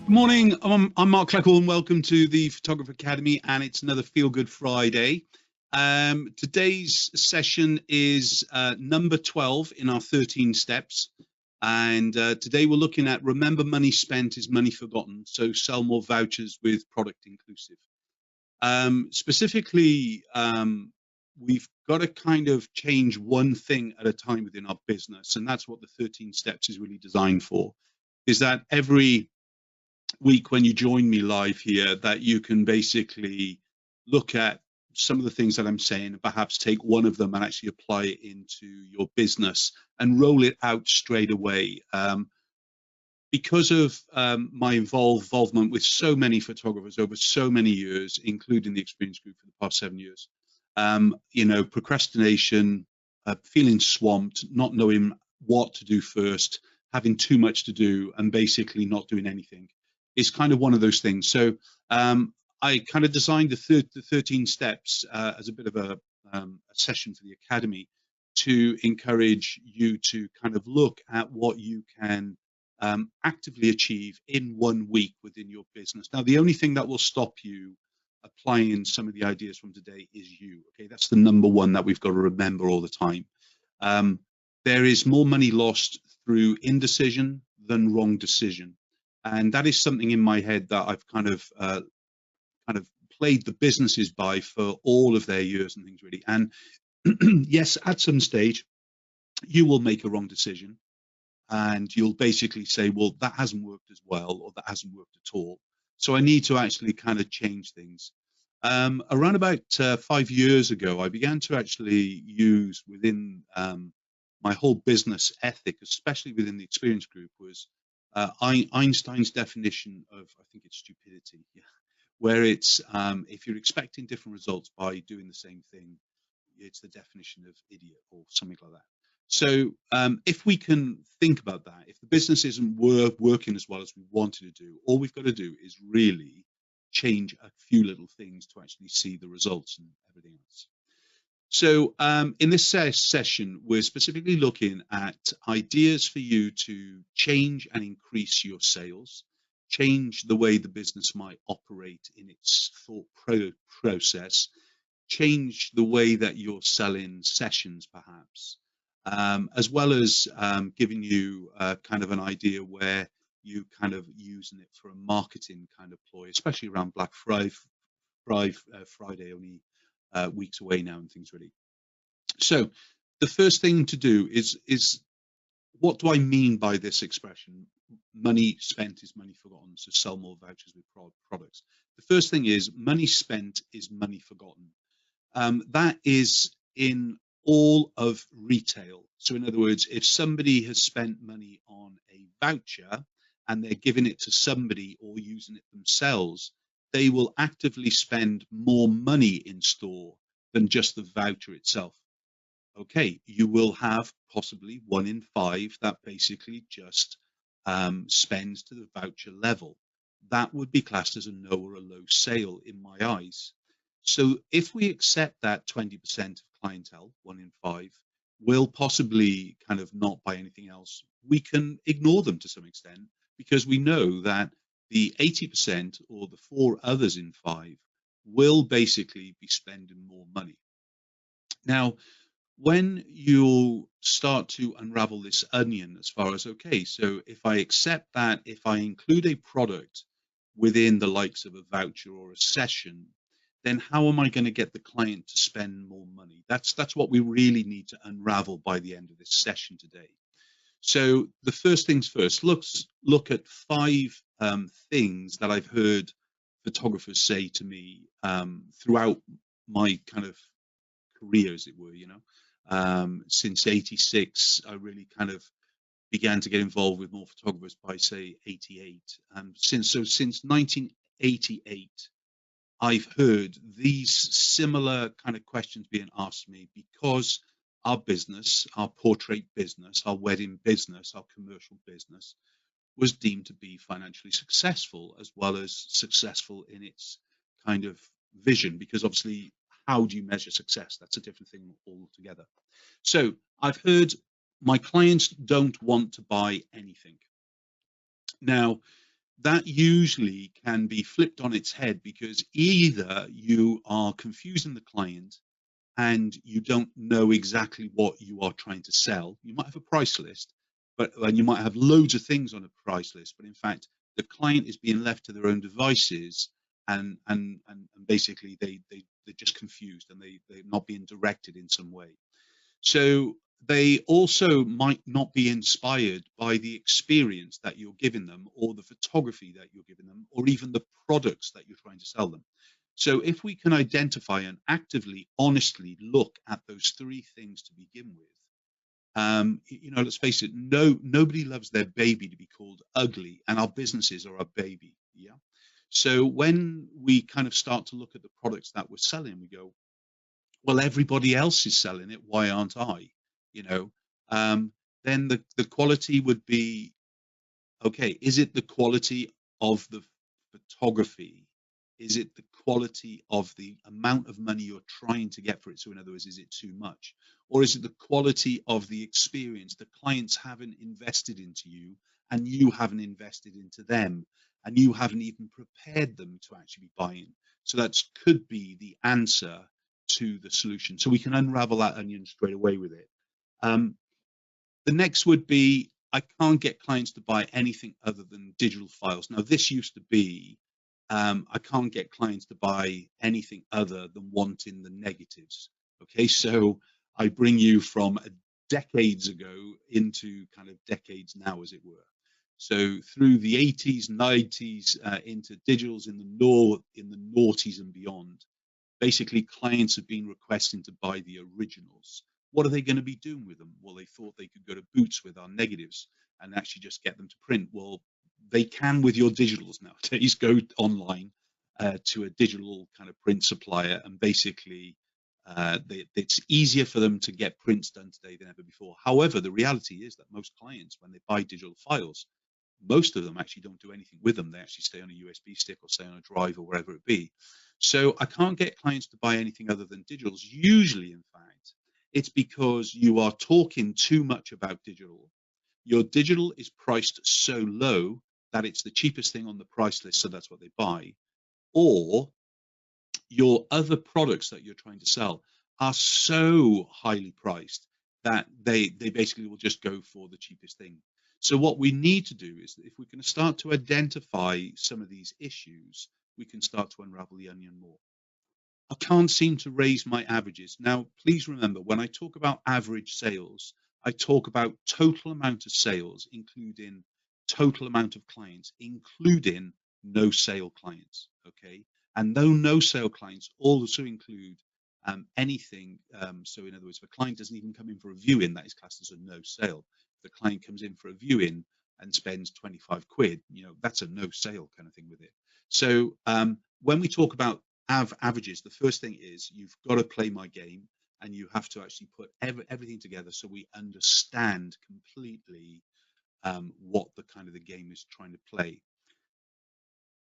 Good morning, I'm Mark Cleckle and welcome to the Photographer Academy, and it's another Feel Good Friday. Today's session is number 12 in our 13 steps, and today we're looking at remember money spent is money forgotten, so sell more vouchers with product inclusive. Specifically, we've got to kind of change one thing at a time within our business, and that's what the 13 steps is really designed for, is that every week when you join me live here, that you can basically look at some of the things that I'm saying and perhaps take one of them and actually apply it into your business and roll it out straight away. Because of my involvement with so many photographers over so many years, including the experience group for the past 7 years, you know, procrastination, feeling swamped, not knowing what to do first, having too much to do and basically not doing anything. It's kind of one of those things. So I kind of designed the 13 steps as a bit of a session for the Academy to encourage you to kind of look at what you can actively achieve in 1 week within your business. Now, the only thing that will stop you applying some of the ideas from today is you. Okay, that's the number one that we've got to remember all the time. There is more money lost through indecision than wrong decision. And that is something in my head that I've kind of played the businesses by for all of their years and things really. And yes, at some stage, you will make a wrong decision and you'll basically say, well, that hasn't worked as well, or that hasn't worked at all. So I need to actually kind of change things. Around about 5 years ago, I began to actually use within my whole business ethic, especially within the experience group, was Einstein's definition of, I think it's stupidity, yeah, where it's if you're expecting different results by doing the same thing, it's the definition of idiot or something like that. So if we can think about that, if the business isn't working as well as we wanted to do, all we've got to do is really change a few little things to actually see the results and everything else. So in this session, we're specifically looking at ideas for you to change and increase your sales, change the way the business might operate in its thought process, change the way that you're selling sessions perhaps, as well as giving you kind of an idea where you kind of using it for a marketing kind of ploy, especially around Black Friday only weeks away now and things really. So the first thing to do is what do I mean by this expression? Money spent is money forgotten, so sell more vouchers with products. The first thing is money spent is money forgotten. That is in all of retail. So in other words, if somebody has spent money on a voucher and they're giving it to somebody or using it themselves, they will actively spend more money in store than just the voucher itself. Okay, you will have possibly 1 in 5 that basically just spends to the voucher level. That would be classed as a no or a low sale in my eyes. So if we accept that 20% of clientele, 1 in 5, will possibly kind of not buy anything else, we can ignore them to some extent because we know that the 80% or the 4 others in 5 will basically be spending more money. Now, when you start to unravel this onion as far as, okay, so if I accept that, if I include a product within the likes of a voucher or a session, then how am I going to get the client to spend more money? That's what we really need to unravel by the end of this session today. So the first things first, look at 5 things that I've heard photographers say to me throughout my kind of career, as it were, you know. Since 86, I really kind of began to get involved with more photographers by, say, 88. Since 1988, I've heard these similar kind of questions being asked me because our business, our portrait business, our wedding business, our commercial business was deemed to be financially successful as well as successful in its kind of vision, because obviously, how do you measure success? That's a different thing altogether. So I've heard my clients don't want to buy anything. Now, that usually can be flipped on its head, because either you are confusing the client and you don't know exactly what you are trying to sell. You might have a price list, and you might have loads of things on a price list, but in fact, the client is being left to their own devices, and basically they're just confused, and they're not being directed in some way. So they also might not be inspired by the experience that you're giving them, or the photography that you're giving them, or even the products that you're trying to sell them. So if we can identify and actively, honestly look at those three things to begin with, let's face it, nobody loves their baby to be called ugly, and our businesses are our baby. Yeah. So when we kind of start to look at the products that we're selling, we go, well, everybody else is selling it, why aren't I? You know, then the quality would be, okay, is it the quality of the photography? Is it the quality of the amount of money you're trying to get for it? So in other words, is it too much? Or is it the quality of the experience? The clients haven't invested into you, and you haven't invested into them, and you haven't even prepared them to actually be buying. So that could be the answer to the solution. So we can unravel that onion straight away with it. The next would be, I can't get clients to buy anything other than digital files. Now, this used to be, I can't get clients to buy anything other than wanting the negatives. Okay, so I bring you from decades ago into kind of decades now, as it were. So through the 80s, 90s, into digitals in the noughties and beyond, basically clients have been requesting to buy the originals. What are they going to be doing with them? Well, they thought they could go to Boots with our negatives and actually just get them to print. Well, they can with your digitals nowadays. Go online to a digital kind of print supplier, and basically it's easier for them to get prints done today than ever before. However, the reality is that most clients, when they buy digital files, most of them actually don't do anything with them. They actually stay on a USB stick or stay on a drive or wherever it be. So I can't get clients to buy anything other than digitals. Usually, in fact, it's because you are talking too much about digital. Your digital is priced so low that it's the cheapest thing on the price list, so that's what they buy. Or your other products that you're trying to sell are so highly priced that they basically will just go for the cheapest thing. So what we need to do is, if we can start to identify some of these issues, we can start to unravel the onion more. I can't seem to raise my averages. Now, please remember, when I talk about average sales, I talk about total amount of sales, including total amount of clients, including no sale clients. Okay. And though no sale clients also include anything. So in other words, if a client doesn't even come in for a viewing, that is classed as a no sale. If the client comes in for a viewing and spends 25 quid, that's a no sale kind of thing with it. So when we talk about averages, the first thing is you've got to play my game, and you have to actually put everything together so we understand completely what the kind of the game is trying to play.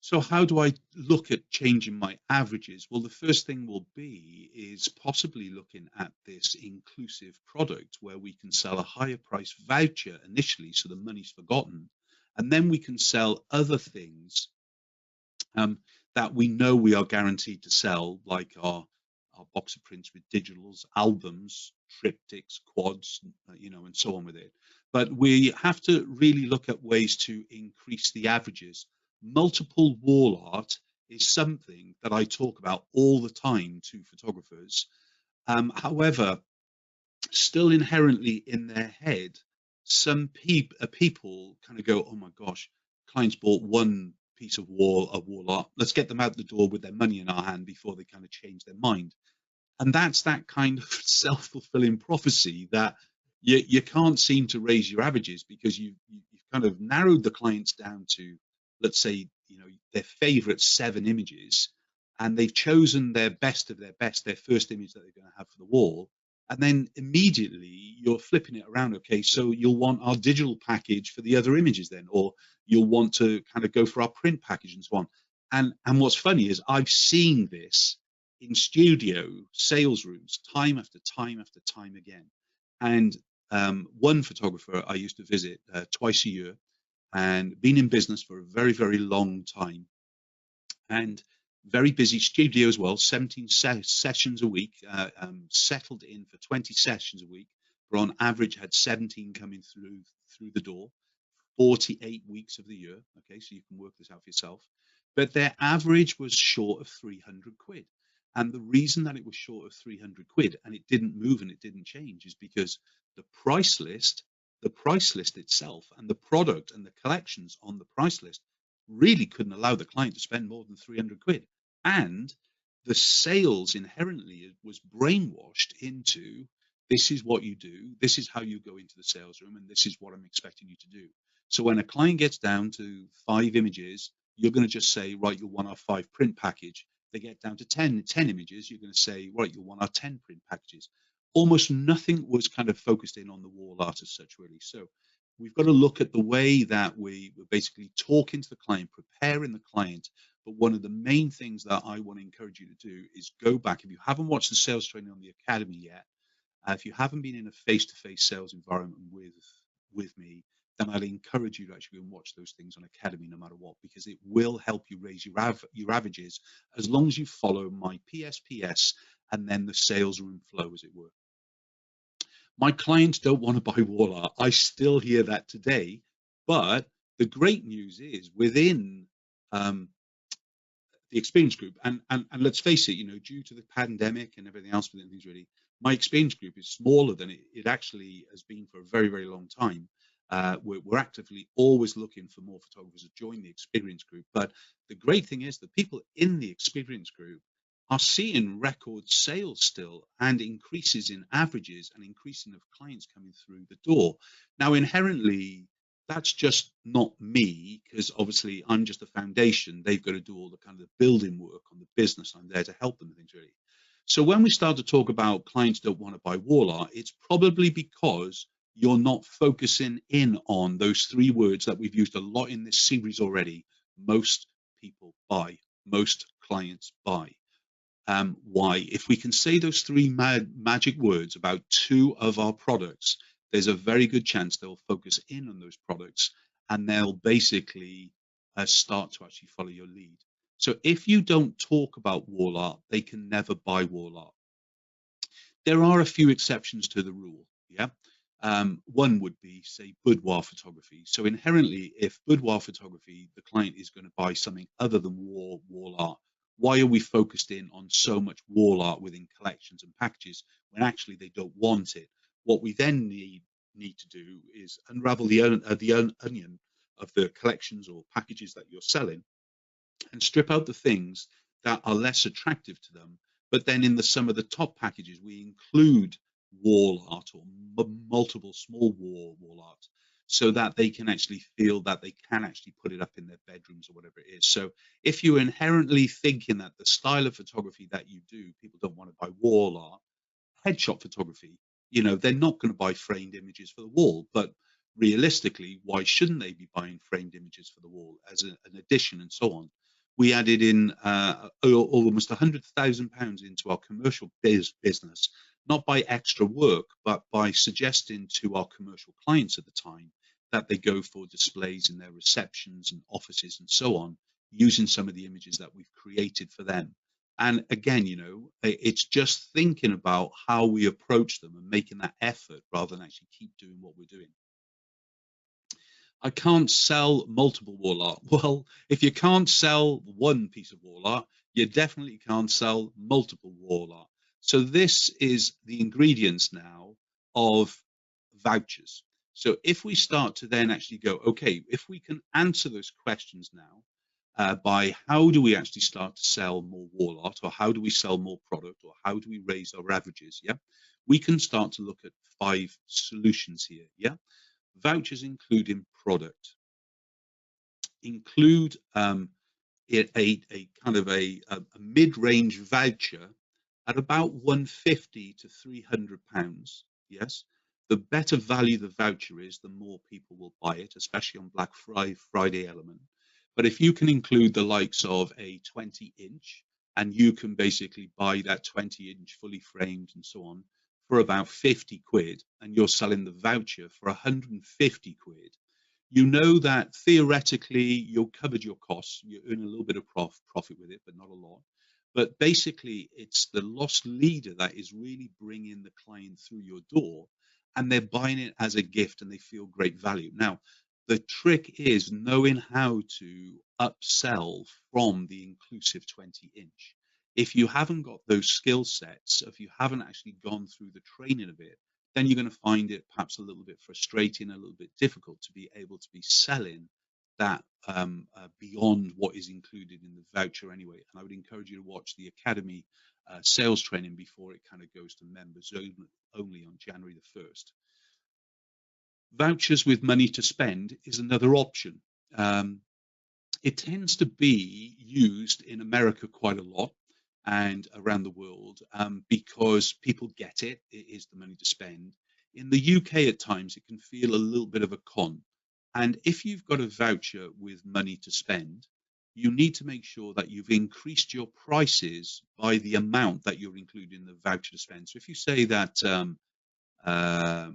So how do I look at changing my averages? Well, the first thing will be is possibly looking at this inclusive product where we can sell a higher price voucher initially, so the money's forgotten, and then we can sell other things that we know we are guaranteed to sell, like our box of prints with digitals, albums, triptychs, quads, and so on with it. But we have to really look at ways to increase the averages. Multiple wall art is something that I talk about all the time to photographers. However, still inherently in their head, some people kind of go, oh my gosh, clients bought one piece of wall art. Let's get them out the door with their money in our hand before they kind of change their mind. And that's that kind of self-fulfilling prophecy that you can't seem to raise your averages, because you've kind of narrowed the clients down to, let's say, their favorite 7 images, and they've chosen their best of their best, their first image that they're going to have for the wall. And then immediately you're flipping it around. Okay, so you'll want our digital package for the other images then, or you'll want to kind of go for our print package and so on. And what's funny is I've seen this in studio sales rooms time after time after time again. And one photographer I used to visit twice a year, and been in business for a very, very long time, and very busy studio as well, 17 sessions a week, settled in for 20 sessions a week, but on average had 17 coming through the door, 48 weeks of the year. Okay, so you can work this out for yourself. But their average was short of 300 quid. And the reason that it was short of 300 quid and it didn't move and it didn't change is because the price list itself and the product and the collections on the price list really couldn't allow the client to spend more than 300 quid. And the sales inherently was brainwashed into, this is what you do, this is how you go into the sales room, and this is what I'm expecting you to do. So when a client gets down to 5 images, you're going to just say, right, you'll want our 5 print package. They get down to 10 images, you're going to say, right, you'll want our 10 print packages. Almost nothing was kind of focused in on the wall art as such, really. So we've got to look at the way that we're basically talking to the client, preparing the client. But one of the main things that I want to encourage you to do is go back. If you haven't watched the sales training on the Academy yet, if you haven't been in a face-to-face sales environment with me, then I'd encourage you to actually go and watch those things on Academy no matter what, because it will help you raise your averages as long as you follow my PSPS and then the sales room flow, as it were. My clients don't want to buy wall art. I still hear that today, but the great news is within the experience group, and let's face it, due to the pandemic and everything else within things, really, my experience group is smaller than it actually has been for a very, very long time. We're actively always looking for more photographers to join the experience group. But the great thing is the people in the experience group are seeing record sales still, and increases in averages and increasing of clients coming through the door. Now, inherently, that's just not me, because obviously I'm just a foundation. They've got to do all the kind of the building work on the business. I'm there to help them with things, really. So when we start to talk about clients don't want to buy wall art, it's probably because you're not focusing in on those 3 words that we've used a lot in this series already. Most people buy, most clients buy. Why? If we can say those 3 magic words about 2 of our products, there's a very good chance they'll focus in on those products, and they'll basically start to actually follow your lead. So if you don't talk about wall art, they can never buy wall art. There are a few exceptions to the rule. Yeah. One would be, say, boudoir photography. So inherently, if boudoir photography, the client is going to buy something other than wall art, why are we focused in on so much wall art within collections and packages when actually they don't want it? What we then need to do is unravel the onion of the collections or packages that you're selling, and strip out the things that are less attractive to them. But then in some of the top packages, we include wall art or multiple small wall art, so that they can actually feel that they can actually put it up in their bedrooms or whatever it is. So if you're inherently thinking that the style of photography that you do, people don't want to buy wall art, headshot photography, they're not going to buy framed images for the wall. But realistically, why shouldn't they be buying framed images for the wall as an addition and so on? We added in almost £100,000 into our commercial business, not by extra work, but by suggesting to our commercial clients at the time that they go for displays in their receptions and offices and so on, using some of the images that we've created for them. And again, it's just thinking about how we approach them and making that effort rather than actually keep doing what we're doing. I can't sell multiple wall art. Well, if you can't sell one piece of wall art, you definitely can't sell multiple wall art. So this is the ingredients now of vouchers. So if we start to then actually go, okay, if we can answer those questions now by how do we actually start to sell more wall art, or how do we sell more product, or how do we raise our averages, yeah, we can start to look at 5 solutions here, yeah. Vouchers including product, include a kind of a mid-range voucher at about £150 to £300. Yes, the better value the voucher is, the more people will buy it, especially on Black Friday element. But if you can include the likes of a 20-inch, and you can basically buy that 20-inch fully framed and so on for about 50 quid, and you're selling the voucher for 150 quid, You know that theoretically you've covered your costs, you earn a little bit of profit with it, but not a lot. But basically, it's the loss leader that is really bringing the client through your door, and they're buying it as a gift and they feel great value. Now, the trick is knowing how to upsell from the inclusive 20-inch. If you haven't got those skill sets, if you haven't actually gone through the training of it, then you're going to find it perhaps a little bit frustrating, a little bit difficult to be able to be selling that beyond what is included in the voucher anyway. And I would encourage you to watch the Academy sales training before it kind of goes to members only on January the 1st. Vouchers with money to spend is another option. It tends to be used in America quite a lot and around the world because people get it. It is the money to spend. In the UK, at times, it can feel a little bit of a con. And if you've got a voucher with money to spend, you need to make sure that you've increased your prices by the amount that you're including in the voucher to spend. So if you say that £150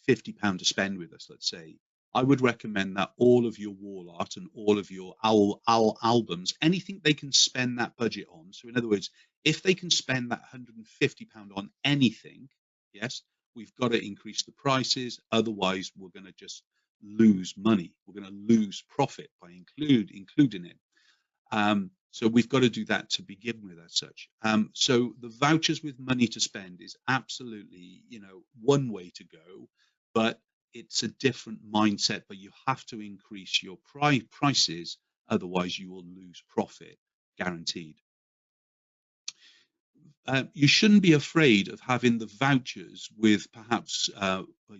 to spend with us, let's say, I would recommend that all of your wall art and all of your albums, anything they can spend that budget on. So in other words, if they can spend that £150 on anything, yes, we've got to increase the prices. Otherwise, we're going to just lose money. We're going to lose profit by including it. So we've got to do that to begin with as such. So the vouchers with money to spend is absolutely, one way to go, but it's a different mindset, but you have to increase your prices. Otherwise you will lose profit, guaranteed. You shouldn't be afraid of having the vouchers with perhaps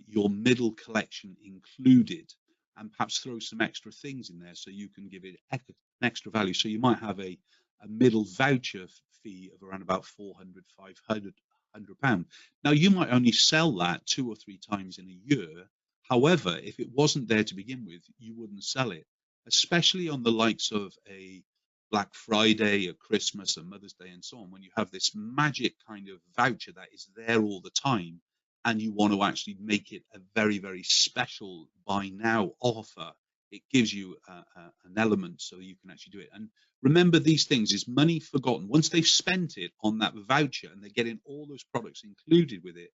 your middle collection included, and perhaps throw some extra things in there so you can give it an extra value. So you might have a middle voucher fee of around about £400–500. Now you might only sell that 2 or 3 times in a year. However, if it wasn't there to begin with, you wouldn't sell it, especially on the likes of a Black Friday, a Christmas, a Mother's Day, and so on. When you have this magic kind of voucher that is there all the time, and you want to actually make it a very, very special buy now offer, it gives you an element so you can actually do it. And remember, these things is money forgotten. Once they've spent it on that voucher and they're getting all those products included with it,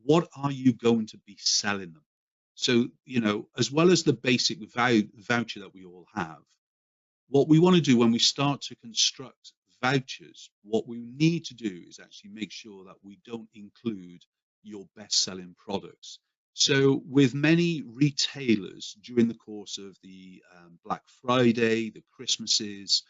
what are you going to be selling them? So, as well as the basic voucher that we all have, what we want to do when we start to construct vouchers, what we need to do is actually make sure that we don't include your best-selling products. So with many retailers during the course of the Black Friday, the Christmases,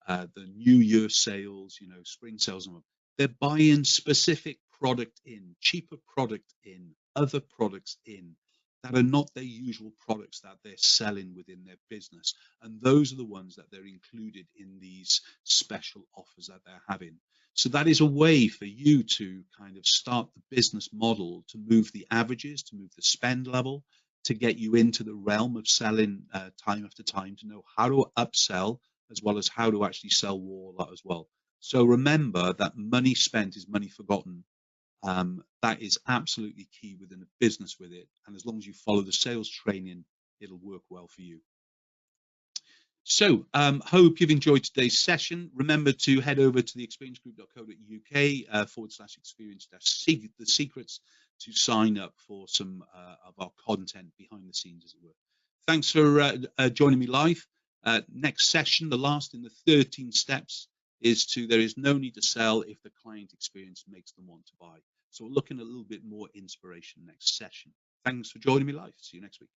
the New Year sales, spring sales, they're buying specific product in, cheaper product in, other products in, that are not their usual products that they're selling within their business. And those are the ones that they're included in these special offers that they're having. So that is a way for you to kind of start the business model to move the averages, to move the spend level, to get you into the realm of selling time after time, to know how to upsell as well as how to actually sell wall art as well. So remember that money spent is money forgotten. That is absolutely key within a business with it. And as long as you follow the sales training, it'll work well for you. So hope you've enjoyed today's session. Remember to head over to theexperiencegroup.co.uk/experience-the secrets to sign up for some of our content behind the scenes, as it were. Thanks for joining me live. Next session, the last in the 13 steps, is there is no need to sell if the client experience makes them want to buy. So we're looking at a little bit more inspiration next session. Thanks for joining me live. See you next week.